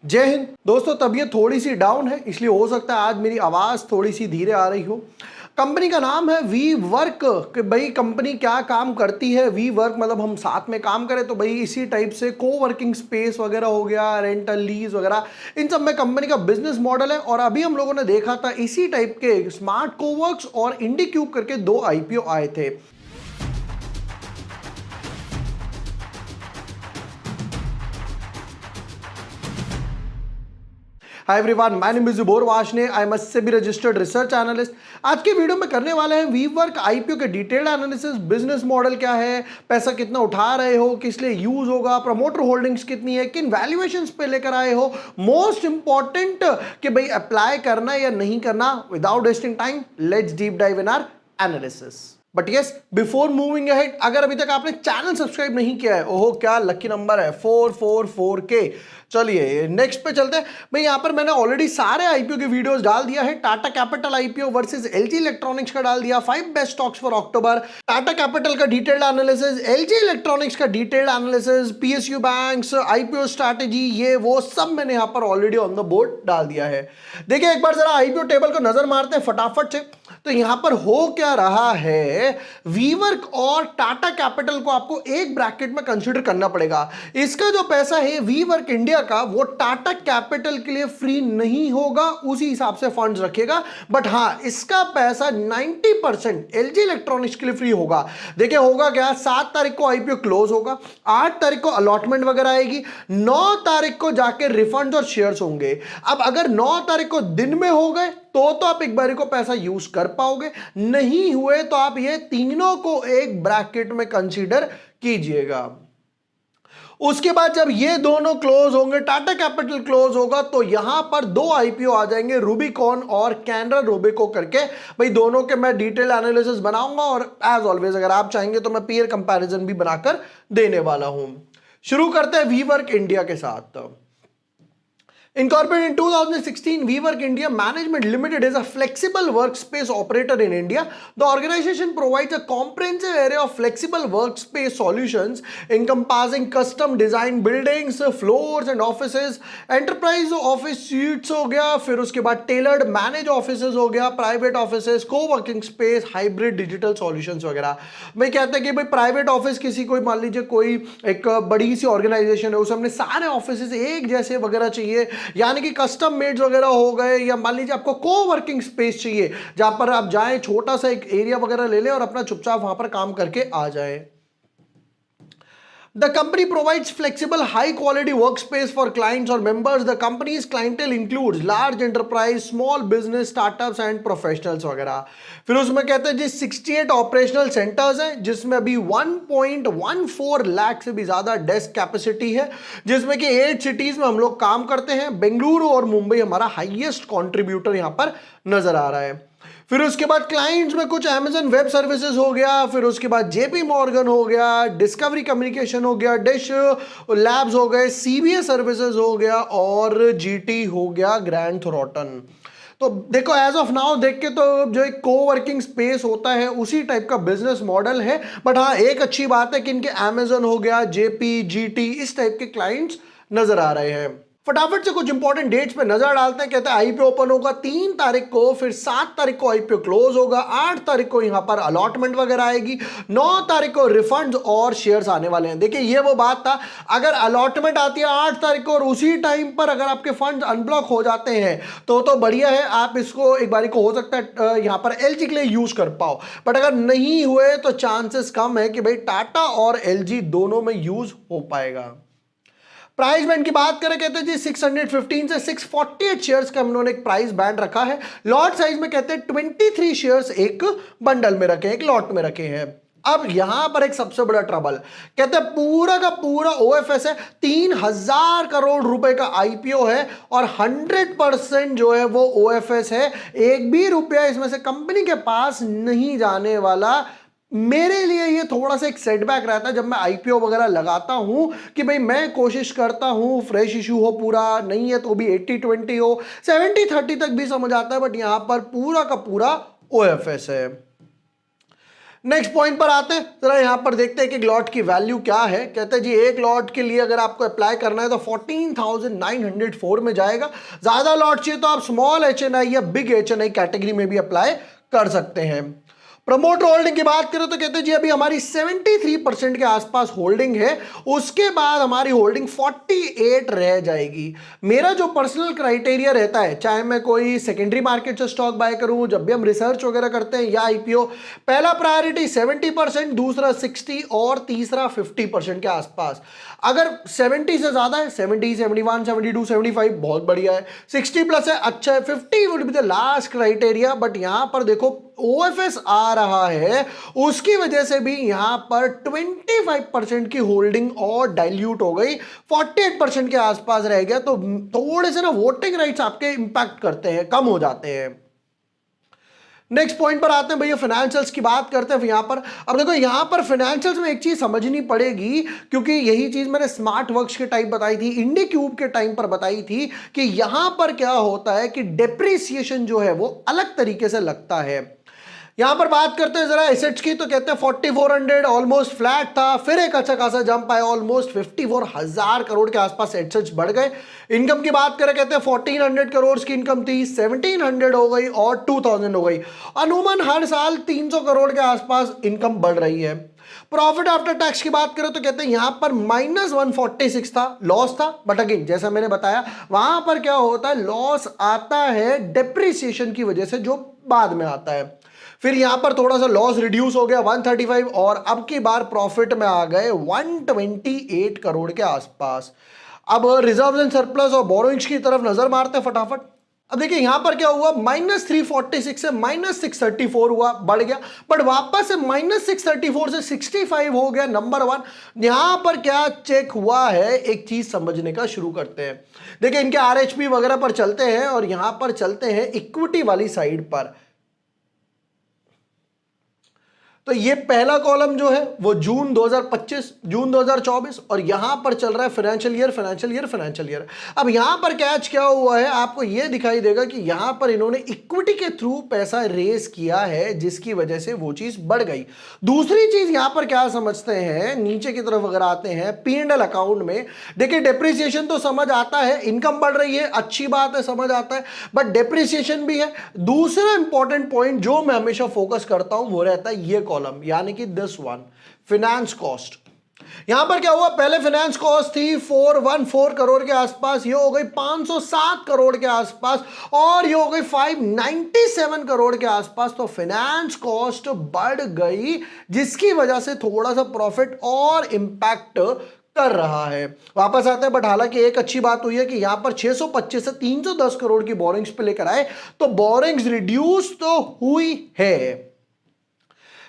जय हिंद दोस्तों। तबीयत थोड़ी सी डाउन है, इसलिए हो सकता है आज मेरी आवाज़ थोड़ी सी धीरे आ रही हो। कंपनी का नाम है वी वर्क। कि भाई कंपनी क्या काम करती है, वी वर्क मतलब हम साथ में काम करें, तो भाई इसी टाइप से को वर्किंग स्पेस वगैरह हो गया, रेंटल लीज वगैरह, इन सब में कंपनी का बिजनेस मॉडल है। और अभी हम लोगों ने देखा था इसी टाइप के स्मार्ट कोवर्क्स और इंडी क्यूब करके दो आईपीओ आए थे। Hi everyone, my name is Jubor Washne. I am a SEBI registered research analyst. आज के वीडियो में करने वाले हैं वी वर्क आईपीओ के डिटेल्ड एनालिसिस, बिजनेस मॉडल क्या है, पैसा कितना उठा रहे हो, किस लिए यूज होगा, प्रमोटर होल्डिंग्स कितनी है, किन वैल्यूएशंस पे लेकर आए हो, मोस्ट इंपॉर्टेंट कि भाई अप्लाई करना या नहीं करना। Without wasting time let's deep dive in our analysis. But yes, before moving ahead, अगर अभी तक आपने चैनल सब्सक्राइब नहीं किया है, ओहो क्या लकी नंबर है 444K। चलिए नेक्स्ट पे चलते हैं। भाई यहाँ पर मैंने ऑलरेडी सारे आईपीओ के वीडियोस डाल दिया है। Tata capital IPO versus LG electronics का डाल दिया, 5 best stocks for October, Tata capital का डिटेल्ड एनालिसिस, एलजी इलेक्ट्रॉनिक्स का detailed analysis, PSU banks, IPO strategy, ये वो सब मैंने यहाँ पर ऑलरेडी ऑन द बोर्ड डाल दिया है। देखिए एक बार जरा आईपीओ टेबल को नजर मारते हैं फटाफट से। तो यहां पर हो क्या रहा है, वीवर्क और टाटा कैपिटल को आपको एक ब्रैकेट में कंसीडर करना पड़ेगा। इसका जो पैसा है वीवर्क इंडिया का, वो टाटा कैपिटल के लिए फ्री नहीं होगा, उसी हिसाब से फंड्स रखेगा। बट हां, इसका पैसा 90% एलजी इलेक्ट्रॉनिक्स के लिए फ्री होगा। देखिए होगा क्या, 7 तारीख को आईपीओ क्लोज होगा, 8 तारीख को अलॉटमेंट वगैरह आएगी, 9 तारीख को जाके रिफंड और शेयर्स होंगे। अब अगर 9 तारीख को दिन में हो गए तो आप एक बारी को पैसा यूज कर पाओगे, नहीं हुए तो आप ये तीनों को एक ब्रैकेट में कंसीडर कीजिएगा। उसके बाद जब ये दोनों क्लोज होंगे, टाटा कैपिटल क्लोज होगा, तो यहां पर दो आईपीओ आ जाएंगे, रूबिकॉन और कैनरा रोबेको करके। भाई दोनों के मैं डिटेल एनालिसिस बनाऊंगा और एज ऑलवेज अगर आप चाहेंगे तो मैं पीयर कंपैरिजन भी बनाकर देने वाला हूं। शुरू करते हैं वीवर्क इंडिया के साथ। Incorporated in 2016, WeWork India Management Limited is a flexible workspace operator in India. The organization provides a comprehensive array of flexible workspace solutions encompassing custom designed buildings, floors and offices, enterprise office suites हो गया, फिर उसके बाद tailored managed offices हो गया, private offices, co-working space, hybrid digital solutions वगैरह। भाई कहते हैं कि भाई प्राइवेट ऑफिस किसी कोई, मान लीजिए कोई एक बड़ी सी ऑर्गेनाइजेशन है, उसमें हमने सारे ऑफिस एक जैसे वगैरह चाहिए, यानी कि कस्टम मेड्स वगैरह हो गए, या मान लीजिए आपको को वर्किंग स्पेस चाहिए जहां पर आप जाएं, छोटा सा एक एरिया वगैरह ले लें और अपना चुपचाप वहां पर काम करके आ जाएं। The company provides flexible, high-quality workspace for clients or members. The company's clientele includes large enterprise, small business, startups and professionals वगैरह। फिर उसमें कहते हैं जी 68 ऑपरेशनल सेंटर्स हैं, जिसमें अभी 1.14 लाख से भी ज़्यादा डेस्क कैपेसिटी है, जिसमें कि 8 सिटीज़ में हम लोग काम करते हैं। बेंगलुरु और मुंबई हमारा हाईएस्ट कॉन्ट्रीब्यूटर यहाँ पर नजर आ रहा है। फिर उसके बाद क्लाइंट्स में कुछ अमेजन वेब सर्विसेज हो गया, फिर उसके बाद जेपी मॉर्गन हो गया, डिस्कवरी कम्युनिकेशन हो गया, डिश लैब्स हो गए, सीबीएस सर्विसेज हो गया और जीटी हो गया, ग्रैंड थ्रॉटन। तो देखो एज ऑफ नाउ देख के तो जो एक कोवर्किंग स्पेस होता है उसी टाइप का बिजनेस मॉडल है। बट हाँ, एक अच्छी बात है कि इनके अमेजन हो गया, जेपी, जीटी, इस टाइप के क्लाइंट्स नजर आ रहे हैं। फटाफट से कुछ इंपॉर्टेंट डेट्स पे नजर डालते हैं। कहते हैं आईपीओ ओपन होगा 3 तारीख को, फिर 7 तारीख को आईपीओ क्लोज होगा, 8 तारीख को यहां पर अलॉटमेंट वगैरह आएगी, 9 तारीख को रिफंड्स और शेयर्स आने वाले हैं। देखिए ये वो बात था, अगर अलॉटमेंट आती है 8 तारीख को और उसी टाइम पर अगर आपके फंड अनब्लॉक हो जाते हैं तो बढ़िया है, आप इसको एक बारी को हो सकता है यहां पर एलजी के लिए यूज कर पाओ। बट अगर नहीं हुए तो चांसेस कम है कि भाई टाटा और एलजी दोनों में यूज हो पाएगा। प्राइस बैंड की बात करें, कहते हैं जी 615 से 648 शेयर्स का उन्होंने एक प्राइस बैंड रखा है। लॉट साइज में कहते हैं 23 शेयर्स एक बंडल में रखे हैं, एक लॉट में रखे हैं। अब यहां पर एक सबसे बड़ा ट्रबल, कहते हैं पूरा का पूरा ओएफएस है, 3000 करोड़ रुपए का आईपीओ है और 100% जो है वो ओएफएस है। एक भी रुपया इसमें से कंपनी के पास नहीं जाने वाला। मेरे लिए ये थोड़ा सा एक सेटबैक रहता है जब मैं आईपीओ वगैरह लगाता हूं कि भाई मैं कोशिश करता हूं फ्रेश इशू हो, पूरा नहीं है तो भी 80-20 हो, 70-30 तक भी समझ आता है। बट यहां पर पूरा का पूरा ओएफएस है। नेक्स्ट पॉइंट पर आते हैं, जरा यहां पर देखते हैं कि एक लॉट की वैल्यू क्या है। कहते हैं जी एक लॉट के लिए अगर आपको अप्लाई करना है तो 14,904 में जाएगा। ज्यादा लॉट चाहिए तो आप स्मॉल HNI या बिग HNI कैटेगरी में भी अप्लाई कर सकते हैं। प्रमोटर होल्डिंग की बात करें तो कहते हैं जी अभी हमारी 73% के आसपास होल्डिंग है, उसके बाद हमारी होल्डिंग 48 रह जाएगी। मेरा जो पर्सनल क्राइटेरिया रहता है, चाहे मैं कोई सेकेंडरी मार्केट से स्टॉक बाय करूं, जब भी हम रिसर्च वगैरह करते हैं या IPO, पहला प्रायोरिटी 70%, दूसरा 60 और तीसरा 50% के आसपास। अगर 70 से ज्यादा है, 70, 71, 72, 75 बहुत बढ़िया है, 60 प्लस है अच्छा है, 50 would be the last criteria. But यहां पर देखो OFS आ रहा है, उसकी वजह से भी यहां पर 25% की होल्डिंग और डाइल्यूट हो गई, 48% के आसपास रह गया। तो थोड़े से ना वोटिंग राइट्स आपके इंपैक्ट करते हैं, कम हो जाते हैं। नेक्स्ट पॉइंट पर आते हैं भैया, फाइनेंशियल्स की बात करते हैं यहां पर। अब देखो यहां पर फाइनेंशियल्स में एक चीज समझनी पड़ेगी, क्योंकि यही चीज मैंने स्मार्ट वर्क्स के टाइम बताई थी, इंडी क्यूब के टाइम पर बताई थी कि यहां पर क्या होता है कि डेप्रिसिएशन जो है वो अलग तरीके से लगता है। यहां पर बात करते हैं जरा एसेट्स की, तो कहते हैं 4400 ऑलमोस्ट फ्लैट था, फिर एक अच्छा खासा जंप आया, ऑलमोस्ट 54,000 करोड़ के आसपास एसेट्स बढ़ गए। इनकम की बात करें, कहते हैं 1400 करोड़ की इनकम थी, 1700 हो गई और 2000 हो गई। अनुमान हर साल 300 करोड़ के आसपास इनकम बढ़ रही है। प्रॉफिट आफ्टर टैक्स की बात करें तो कहते हैं यहां पर -146 था, लॉस था। बट अगेन जैसा मैंने बताया, वहां पर क्या होता है, लॉस आता है डेप्रिसिएशन की वजह से, जो बाद में आता है। फिर यहां पर थोड़ा सा लॉस रिड्यूस हो गया 135, और अब की बार प्रॉफिट में आ गए 128 करोड़ के आसपास। अब रिजर्व एंड सरप्लस और बोरोइंग्स की तरफ नजर मारते हैं फटाफट। अब देखिए यहां पर क्या हुआ, -346 से -634 हुआ, बढ़ गया। बट वापस से -634 से 65 हो गया, नंबर 1। यहां पर क्या चेक हुआ है, एक चीज समझने का शुरू करते हैं। देखिए इनके RHP वगैरह पर चलते हैं, और यहां पर चलते हैं इक्विटी वाली साइड पर। तो ये पहला कॉलम जो है वो जून 2025, जून 2024, और यहां पर चल रहा है financial year, financial year, financial year. अब यहां पर कैच क्या हुआ है, आपको ये दिखाई देगा कि यहां पर इन्होंने इक्विटी के थ्रू पैसा रेस किया है, जिसकी वजह से वो चीज बढ़ गई। दूसरी चीज यहां पर क्या समझते हैं, नीचे की तरफ अगर आते हैं P&L अकाउंट में, देखिए डेप्रिसिएशन तो समझ आता है, इनकम बढ़ रही है, अच्छी बात है, समझ आता है, बट डेप्रिसिएशन भी है। दूसरा इंपॉर्टेंट पॉइंट जो मैं हमेशा फोकस करता हूं वो रहता है ये कॉलम, यानी कि दिस वन, फाइनेंस कॉस्ट। यहां पर क्या हुआ, पहले फाइनेंस कॉस्ट थी 414 करोड़ के आसपास, ये हो गई 507 करोड़ के आसपास, और ये हो गई 597 करोड़ के आसपास। तो फाइनेंस कॉस्ट बढ़ गई, जिसकी वजह से थोड़ा सा प्रॉफिट और इंपैक्ट कर रहा है। वापस आते हैं, बट हालांकि एक अच्छी बात हुई है कि यहां पर 625 से 310 करोड़ की बोरिंग्स पे लेकर आए, तो बोरिंग्स रिड्यूस तो हुई है।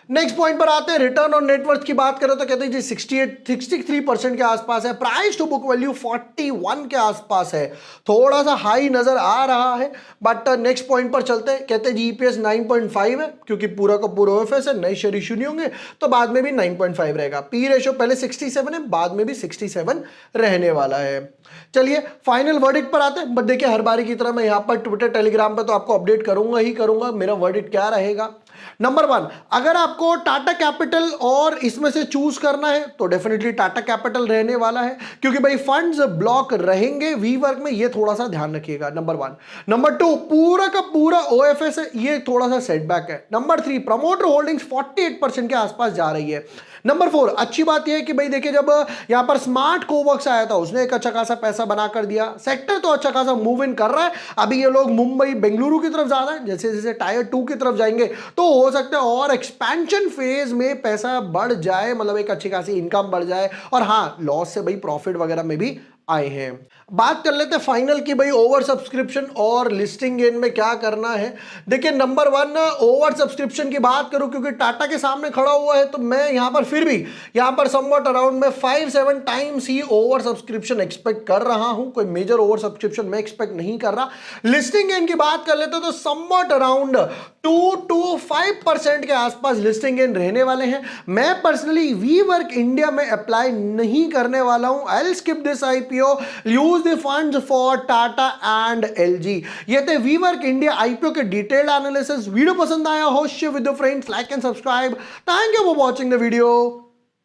नेक्स्ट पॉइंट पर आते हैं, रिटर्न ऑन नेटवर्थ की बात करें तो कहते हैं जी 63% के आसपास है, प्राइस टू बुक वैल्यू 41 के आसपास है, थोड़ा सा हाई नजर आ रहा है। बट नेक्स्ट पॉइंट पर चलते हैं, कहते हैं जी EPS 9.5 है, क्योंकि पूरा का पूरा OFS है, नए शेयर इश्यू नहीं होंगे, तो बाद में भी 9.5 रहेगा। P रेशियो पहले 67 है, बाद में भी 67 रहने वाला है। चलिए फाइनल वर्डिक्ट पर आते हैं। बट देखिए हर बारी की तरह मैं यहां पर ट्विटर टेलीग्राम पर तो आपको अपडेट करूंगा ही करूंगा, मेरा वर्डिक्ट क्या रहेगा। नंबर 1, अगर आपको टाटा कैपिटल और इसमें से चूज करना है तो डेफिनेटली टाटा कैपिटल रहने वाला है, क्योंकि भाई फंड्स ब्लॉक रहेंगे वी वर्क में, ये थोड़ा सा ध्यान रखिएगा, नंबर 1। नंबर 2, पूरा का पूरा OFS है, ये थोड़ा सा सेटबैक है। नंबर 3, प्रमोटर होल्डिंग्स 48% के आसपास जा रही है। नंबर 4, अच्छी बात यह है कि भाई देखिए जब यहां पर स्मार्ट कोवर्क्स आया था, उसने एक अच्छा खासा पैसा बना कर दिया, सेक्टर तो अच्छा खासा मूव इन कर रहा है। अभी ये लोग मुंबई बेंगलुरु की तरफ ज्यादा है, जैसे जैसे टायर 2 की तरफ जाएंगे तो हो सकता है और एक्सपेंशन फेज में पैसा बढ़ जाए, मतलब एक अच्छी खासी इनकम बढ़ जाए, और हाँ लॉस से भाई प्रॉफिट वगैरह में भी आए हैं। बात कर लेते हैं फाइनल की, भाई ओवर सब्सक्रिप्शन और लिस्टिंग गेन में क्या करना है। देखिए नंबर 1, ओवर सब्सक्रिप्शन की बात करूं, क्योंकि टाटा के सामने खड़ा हुआ है, तो मैं यहां पर फिर भी यहां पर समवट अराउंड में 5-7 टाइम्स ही ओवर सब्सक्रिप्शन एक्सपेक्ट कर रहा हूं, कोई मेजर ओवर सब्सक्रिप्शन मैं एक्सपेक्ट नहीं कर रहा। लिस्टिंग गेन की बात कर लेते हैं तो समवट अराउंड 2 to 5% के आसपास लिस्टिंग गेन रहने वाले हैं। मैं पर्सनली वी वर्क इंडिया में अप्लाई नहीं करने वाला हूं, I will skip this IPO IPO, use the funds for Tata and LG. ये थे WeWork India IPO के डिटेल्ड एनालिसिस. वीडियो पसंद आया हो, share with your friends, like and subscribe. Thank you for watching the video.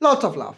Lots of love.